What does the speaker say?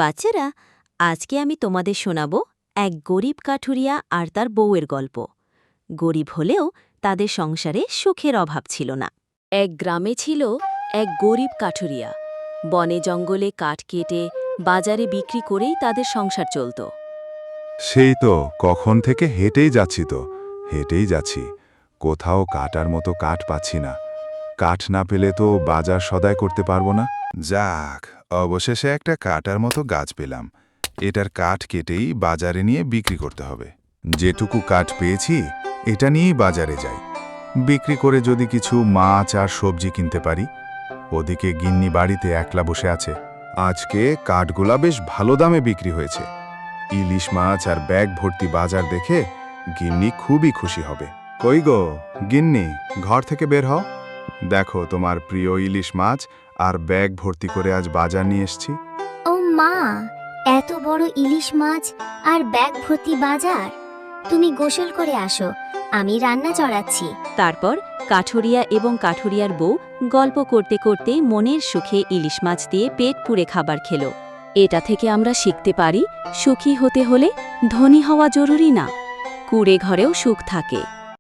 বাচ্চারা, আজকে আমি তোমাদের শোনাব এক গরিব কাঠুরিয়া আর তার বউয়ের গল্প। গরিব হলেও তাদের সংসারে সুখের অভাব ছিল না। এক গ্রামে ছিল এক গরিব কাঠুরিয়া। বনে জঙ্গলে কাঠ কেটে বাজারে বিক্রি করেই তাদের সংসার চলত। সেই তো কখন থেকে হেঁটেই যাচ্ছি। কোথাও কাটার মতো কাঠ পাচ্ছি না। কাঠ না পেলে তো বাজার সদাই করতে পারবো না। যাক, অবশেষে একটা কাটার মতো গাছ পেলাম। এটার কাঠ কেটেই বাজারে নিয়ে বিক্রি করতে হবে। যেটুকু কাঠ পেয়েছি এটা নিয়েই বাজারে যাই। বিক্রি করে যদি কিছু মাছ আর সবজি কিনতে পারি। ওদিকে গিন্নি বাড়িতে একলা বসে আছে। আজকে কাঠগুলা বেশ ভালো দামে বিক্রি হয়েছে। ইলিশ মাছ আর ব্যাগ ভর্তি বাজার দেখে গিন্নি খুবই খুশি হবে। কই গো গিন্নি, ঘর থেকে বের হও। দেখো তোমার প্রিয় ইলিশ মাছ আর ব্যাগ ভর্তি করে আজ বাজার নিয়ে এসছি। ও মা, এত বড় ইলিশ মাছ আর ব্যাগ ভর্তি বাজার! তুমি গোসল করে আসো, আমি রান্না চড়াচ্ছি। তারপর কাঠুরিয়া এবং কাঠুরিয়ার বউ গল্প করতে করতে মনের সুখে ইলিশ মাছ দিয়ে পেট পুড়ে খাবার খেল। এটা থেকে আমরা শিখতে পারি, সুখী হতে হলে ধনী হওয়া জরুরি না, কুঁড়ে ঘরেও সুখ থাকে।